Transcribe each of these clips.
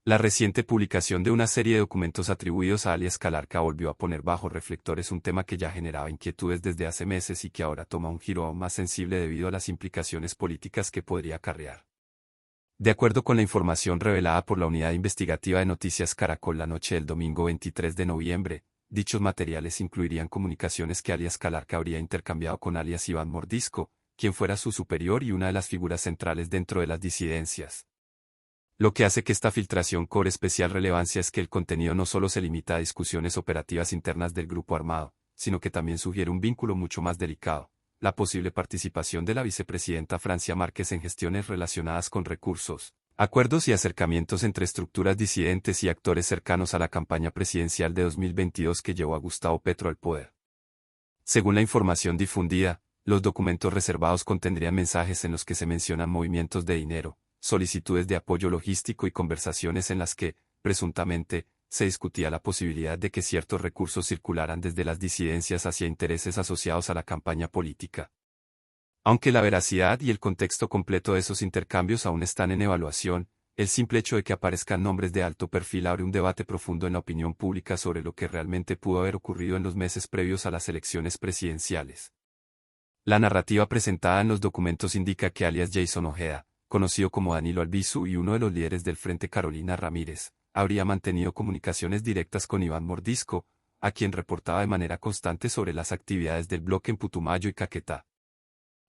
La reciente publicación de una serie de documentos atribuidos a alias Calarca volvió a poner bajo reflectores un tema que ya generaba inquietudes desde hace meses y que ahora toma un giro aún más sensible debido a las implicaciones políticas que podría acarrear. De acuerdo con la información revelada por la Unidad Investigativa de Noticias Caracol la noche del domingo 23 de noviembre, dichos materiales incluirían comunicaciones que alias Calarca habría intercambiado con alias Iván Mordisco, quien fuera su superior y una de las figuras centrales dentro de las disidencias. Lo que hace que esta filtración cobre especial relevancia es que el contenido no solo se limita a discusiones operativas internas del grupo armado, sino que también sugiere un vínculo mucho más delicado, la posible participación de la vicepresidenta Francia Márquez en gestiones relacionadas con recursos, acuerdos y acercamientos entre estructuras disidentes y actores cercanos a la campaña presidencial de 2022 que llevó a Gustavo Petro al poder. Según la información difundida, los documentos reservados contendrían mensajes en los que se mencionan movimientos de dinero, solicitudes de apoyo logístico y conversaciones en las que, presuntamente, se discutía la posibilidad de que ciertos recursos circularan desde las disidencias hacia intereses asociados a la campaña política. Aunque la veracidad y el contexto completo de esos intercambios aún están en evaluación, el simple hecho de que aparezcan nombres de alto perfil abre un debate profundo en la opinión pública sobre lo que realmente pudo haber ocurrido en los meses previos a las elecciones presidenciales. La narrativa presentada en los documentos indica que alias Jason Ojeda, conocido como Danilo Albizu y uno de los líderes del Frente Carolina Ramírez, habría mantenido comunicaciones directas con Iván Mordisco, a quien reportaba de manera constante sobre las actividades del bloque en Putumayo y Caquetá.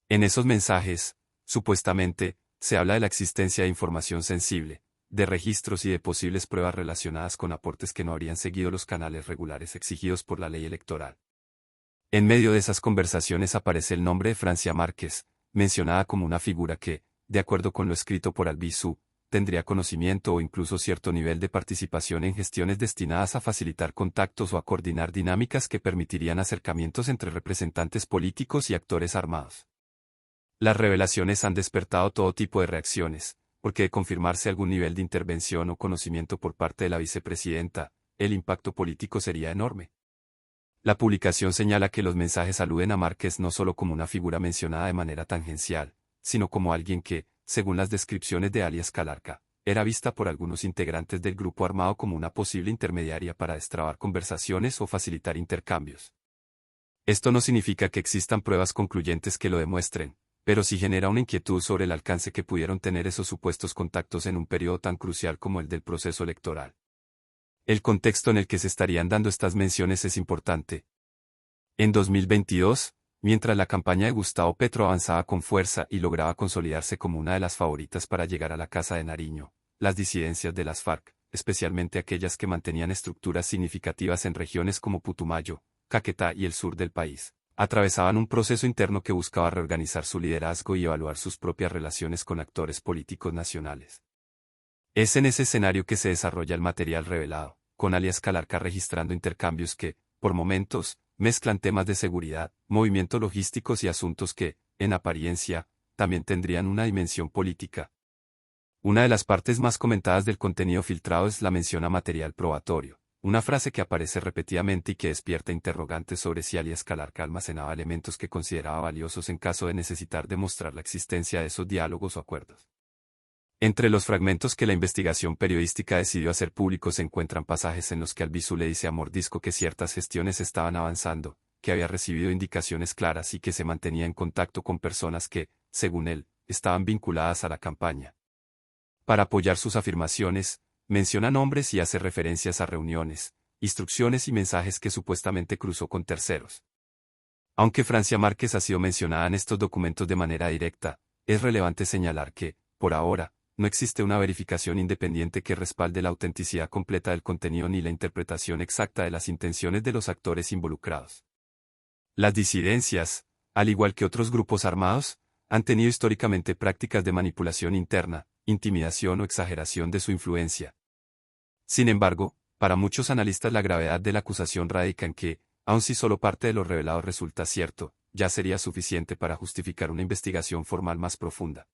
En esos mensajes, supuestamente, se habla de la existencia de información sensible, de registros y de posibles pruebas relacionadas con aportes que no habrían seguido los canales regulares exigidos por la ley electoral. En medio de esas conversaciones aparece el nombre de Francia Márquez, mencionada como una figura que, de acuerdo con lo escrito por Albizu, tendría conocimiento o incluso cierto nivel de participación en gestiones destinadas a facilitar contactos o a coordinar dinámicas que permitirían acercamientos entre representantes políticos y actores armados. Las revelaciones han despertado todo tipo de reacciones, porque de confirmarse algún nivel de intervención o conocimiento por parte de la vicepresidenta, el impacto político sería enorme. La publicación señala que los mensajes aluden a Márquez no solo como una figura mencionada de manera tangencial, sino como alguien que, según las descripciones de alias Calarca, era vista por algunos integrantes del grupo armado como una posible intermediaria para destrabar conversaciones o facilitar intercambios. Esto no significa que existan pruebas concluyentes que lo demuestren, pero sí genera una inquietud sobre el alcance que pudieron tener esos supuestos contactos en un periodo tan crucial como el del proceso electoral. El contexto en el que se estarían dando estas menciones es importante. En 2022, mientras la campaña de Gustavo Petro avanzaba con fuerza y lograba consolidarse como una de las favoritas para llegar a la Casa de Nariño, las disidencias de las FARC, especialmente aquellas que mantenían estructuras significativas en regiones como Putumayo, Caquetá y el sur del país, atravesaban un proceso interno que buscaba reorganizar su liderazgo y evaluar sus propias relaciones con actores políticos nacionales. Es en ese escenario que se desarrolla el material revelado, con alias Calarca registrando intercambios que, por momentos, mezclan temas de seguridad, movimientos logísticos y asuntos que, en apariencia, también tendrían una dimensión política. Una de las partes más comentadas del contenido filtrado es la mención a material probatorio, una frase que aparece repetidamente y que despierta interrogantes sobre si alias Calarca almacenaba elementos que consideraba valiosos en caso de necesitar demostrar la existencia de esos diálogos o acuerdos. Entre los fragmentos que la investigación periodística decidió hacer públicos se encuentran pasajes en los que Albizu le dice a Mordisco que ciertas gestiones estaban avanzando, que había recibido indicaciones claras y que se mantenía en contacto con personas que, según él, estaban vinculadas a la campaña. Para apoyar sus afirmaciones, menciona nombres y hace referencias a reuniones, instrucciones y mensajes que supuestamente cruzó con terceros. Aunque Francia Márquez ha sido mencionada en estos documentos de manera directa, es relevante señalar que, por ahora, no existe una verificación independiente que respalde la autenticidad completa del contenido ni la interpretación exacta de las intenciones de los actores involucrados. Las disidencias, al igual que otros grupos armados, han tenido históricamente prácticas de manipulación interna, intimidación o exageración de su influencia. Sin embargo, para muchos analistas la gravedad de la acusación radica en que, aun si solo parte de lo revelado resulta cierto, ya sería suficiente para justificar una investigación formal más profunda.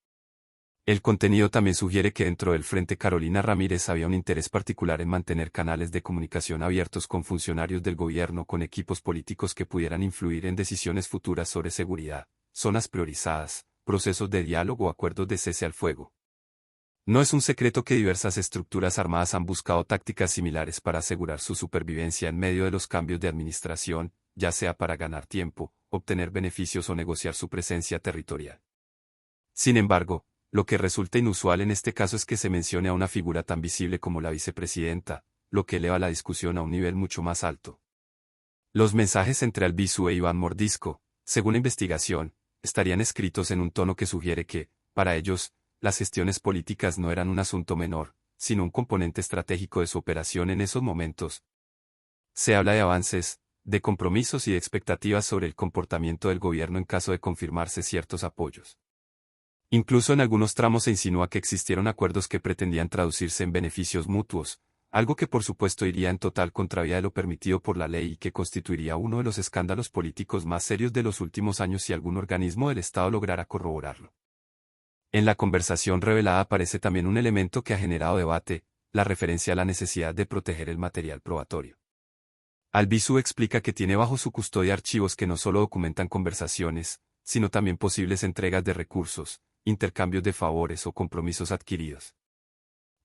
El contenido también sugiere que dentro del Frente Carolina Ramírez había un interés particular en mantener canales de comunicación abiertos con funcionarios del gobierno con equipos políticos que pudieran influir en decisiones futuras sobre seguridad, zonas priorizadas, procesos de diálogo o acuerdos de cese al fuego. No es un secreto que diversas estructuras armadas han buscado tácticas similares para asegurar su supervivencia en medio de los cambios de administración, ya sea para ganar tiempo, obtener beneficios o negociar su presencia territorial. Sin embargo, lo que resulta inusual en este caso es que se mencione a una figura tan visible como la vicepresidenta, lo que eleva la discusión a un nivel mucho más alto. Los mensajes entre Albizu e Iván Mordisco, según la investigación, estarían escritos en un tono que sugiere que, para ellos, las gestiones políticas no eran un asunto menor, sino un componente estratégico de su operación en esos momentos. Se habla de avances, de compromisos y de expectativas sobre el comportamiento del gobierno en caso de confirmarse ciertos apoyos. Incluso en algunos tramos se insinúa que existieron acuerdos que pretendían traducirse en beneficios mutuos, algo que por supuesto iría en total contravía de lo permitido por la ley y que constituiría uno de los escándalos políticos más serios de los últimos años si algún organismo del Estado lograra corroborarlo. En la conversación revelada aparece también un elemento que ha generado debate, la referencia a la necesidad de proteger el material probatorio. Albizu explica que tiene bajo su custodia archivos que no solo documentan conversaciones, sino también posibles entregas de recursos, intercambios de favores o compromisos adquiridos.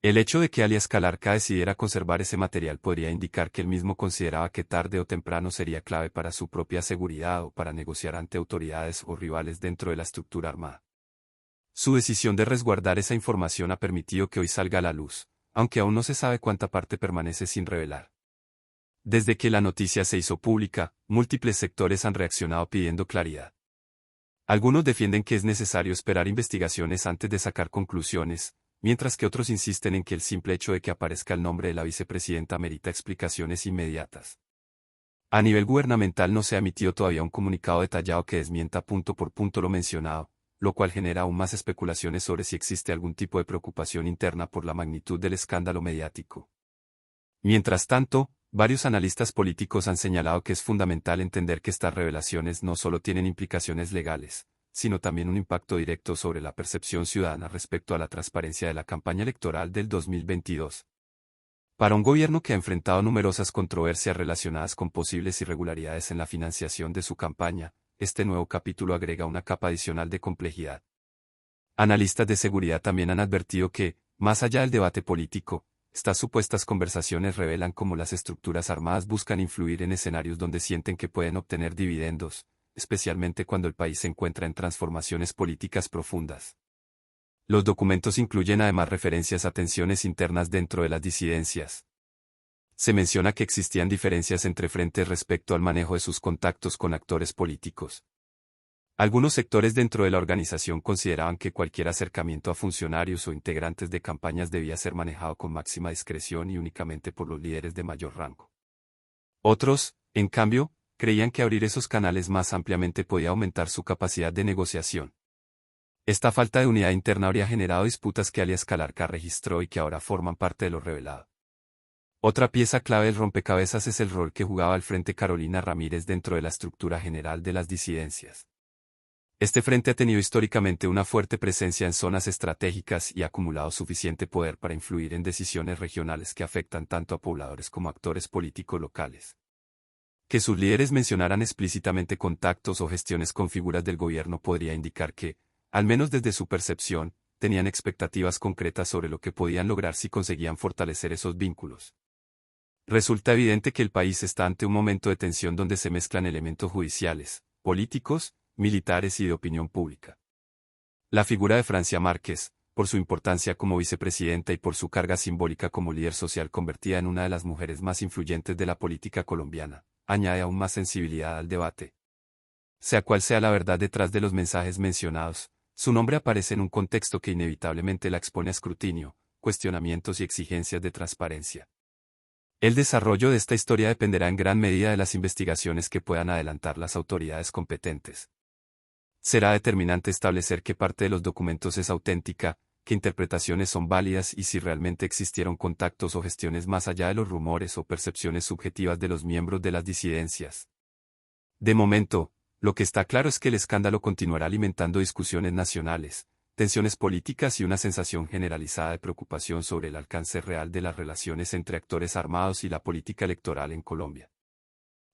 El hecho de que alias Calarca decidiera conservar ese material podría indicar que él mismo consideraba que tarde o temprano sería clave para su propia seguridad o para negociar ante autoridades o rivales dentro de la estructura armada. Su decisión de resguardar esa información ha permitido que hoy salga a la luz, aunque aún no se sabe cuánta parte permanece sin revelar. Desde que la noticia se hizo pública, múltiples sectores han reaccionado pidiendo claridad. Algunos defienden que es necesario esperar investigaciones antes de sacar conclusiones, mientras que otros insisten en que el simple hecho de que aparezca el nombre de la vicepresidenta merita explicaciones inmediatas. A nivel gubernamental no se ha emitido todavía un comunicado detallado que desmienta punto por punto lo mencionado, lo cual genera aún más especulaciones sobre si existe algún tipo de preocupación interna por la magnitud del escándalo mediático. Mientras tanto, varios analistas políticos han señalado que es fundamental entender que estas revelaciones no solo tienen implicaciones legales, sino también un impacto directo sobre la percepción ciudadana respecto a la transparencia de la campaña electoral del 2022. Para un gobierno que ha enfrentado numerosas controversias relacionadas con posibles irregularidades en la financiación de su campaña, este nuevo capítulo agrega una capa adicional de complejidad. Analistas de seguridad también han advertido que, más allá del debate político, estas supuestas conversaciones revelan cómo las estructuras armadas buscan influir en escenarios donde sienten que pueden obtener dividendos, especialmente cuando el país se encuentra en transformaciones políticas profundas. Los documentos incluyen además referencias a tensiones internas dentro de las disidencias. Se menciona que existían diferencias entre frentes respecto al manejo de sus contactos con actores políticos. Algunos sectores dentro de la organización consideraban que cualquier acercamiento a funcionarios o integrantes de campañas debía ser manejado con máxima discreción y únicamente por los líderes de mayor rango. Otros, en cambio, creían que abrir esos canales más ampliamente podía aumentar su capacidad de negociación. Esta falta de unidad interna habría generado disputas que alias Calarca registró y que ahora forman parte de lo revelado. Otra pieza clave del rompecabezas es el rol que jugaba al frente Carolina Ramírez dentro de la estructura general de las disidencias. Este frente ha tenido históricamente una fuerte presencia en zonas estratégicas y ha acumulado suficiente poder para influir en decisiones regionales que afectan tanto a pobladores como a actores políticos locales. Que sus líderes mencionaran explícitamente contactos o gestiones con figuras del gobierno podría indicar que, al menos desde su percepción, tenían expectativas concretas sobre lo que podían lograr si conseguían fortalecer esos vínculos. Resulta evidente que el país está ante un momento de tensión donde se mezclan elementos judiciales, políticos, militares y de opinión pública. La figura de Francia Márquez, por su importancia como vicepresidenta y por su carga simbólica como líder social convertida en una de las mujeres más influyentes de la política colombiana, añade aún más sensibilidad al debate. Sea cual sea la verdad detrás de los mensajes mencionados, su nombre aparece en un contexto que inevitablemente la expone a escrutinio, cuestionamientos y exigencias de transparencia. El desarrollo de esta historia dependerá en gran medida de las investigaciones que puedan adelantar las autoridades competentes. Será determinante establecer qué parte de los documentos es auténtica, qué interpretaciones son válidas y si realmente existieron contactos o gestiones más allá de los rumores o percepciones subjetivas de los miembros de las disidencias. De momento, lo que está claro es que el escándalo continuará alimentando discusiones nacionales, tensiones políticas y una sensación generalizada de preocupación sobre el alcance real de las relaciones entre actores armados y la política electoral en Colombia.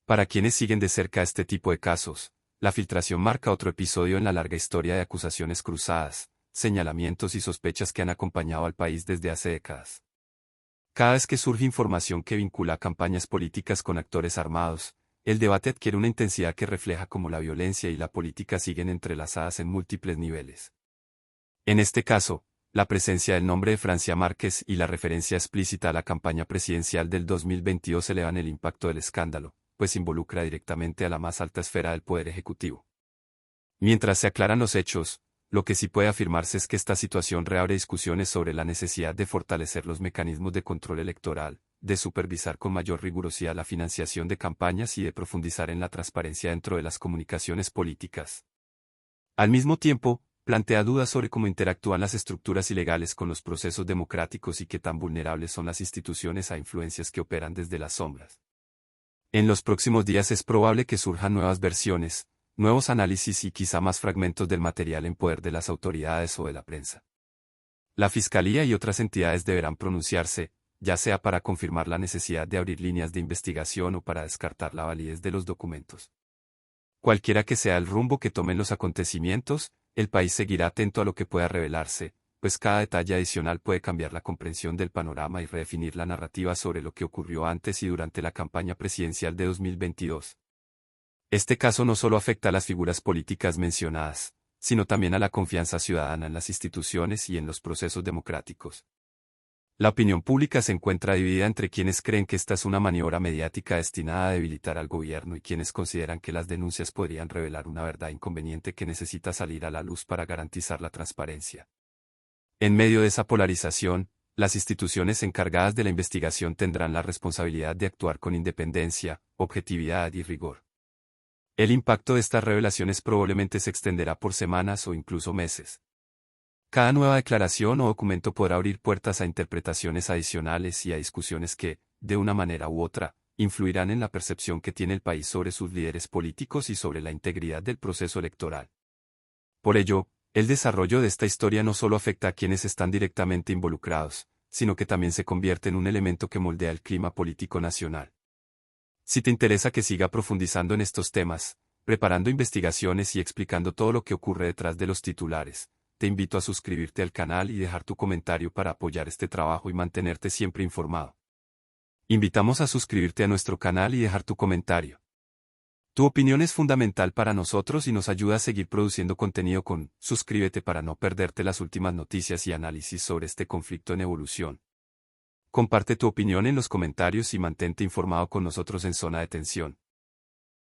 Para quienes siguen de cerca este tipo de casos, la filtración marca otro episodio en la larga historia de acusaciones cruzadas, señalamientos y sospechas que han acompañado al país desde hace décadas. Cada vez que surge información que vincula campañas políticas con actores armados, el debate adquiere una intensidad que refleja cómo la violencia y la política siguen entrelazadas en múltiples niveles. En este caso, la presencia del nombre de Francia Márquez y la referencia explícita a la campaña presidencial del 2022 elevan el impacto del escándalo, pues involucra directamente a la más alta esfera del poder ejecutivo. Mientras se aclaran los hechos, lo que sí puede afirmarse es que esta situación reabre discusiones sobre la necesidad de fortalecer los mecanismos de control electoral, de supervisar con mayor rigurosidad la financiación de campañas y de profundizar en la transparencia dentro de las comunicaciones políticas. Al mismo tiempo, plantea dudas sobre cómo interactúan las estructuras ilegales con los procesos democráticos y qué tan vulnerables son las instituciones a influencias que operan desde las sombras. En los próximos días es probable que surjan nuevas versiones, nuevos análisis y quizá más fragmentos del material en poder de las autoridades o de la prensa. La Fiscalía y otras entidades deberán pronunciarse, ya sea para confirmar la necesidad de abrir líneas de investigación o para descartar la validez de los documentos. Cualquiera que sea el rumbo que tomen los acontecimientos, el país seguirá atento a lo que pueda revelarse, pues cada detalle adicional puede cambiar la comprensión del panorama y redefinir la narrativa sobre lo que ocurrió antes y durante la campaña presidencial de 2022. Este caso no solo afecta a las figuras políticas mencionadas, sino también a la confianza ciudadana en las instituciones y en los procesos democráticos. La opinión pública se encuentra dividida entre quienes creen que esta es una maniobra mediática destinada a debilitar al gobierno y quienes consideran que las denuncias podrían revelar una verdad inconveniente que necesita salir a la luz para garantizar la transparencia. En medio de esa polarización, las instituciones encargadas de la investigación tendrán la responsabilidad de actuar con independencia, objetividad y rigor. El impacto de estas revelaciones probablemente se extenderá por semanas o incluso meses. Cada nueva declaración o documento podrá abrir puertas a interpretaciones adicionales y a discusiones que, de una manera u otra, influirán en la percepción que tiene el país sobre sus líderes políticos y sobre la integridad del proceso electoral. Por ello, el desarrollo de esta historia no solo afecta a quienes están directamente involucrados, sino que también se convierte en un elemento que moldea el clima político nacional. Si te interesa que siga profundizando en estos temas, preparando investigaciones y explicando todo lo que ocurre detrás de los titulares, te invito a suscribirte al canal y dejar tu comentario para apoyar este trabajo y mantenerte siempre informado. Invitamos a suscribirte a nuestro canal y dejar tu comentario. Tu opinión es fundamental para nosotros y nos ayuda a seguir produciendo contenido suscríbete para no perderte las últimas noticias y análisis sobre este conflicto en evolución. Comparte tu opinión en los comentarios y mantente informado con nosotros en Zona de Tensión.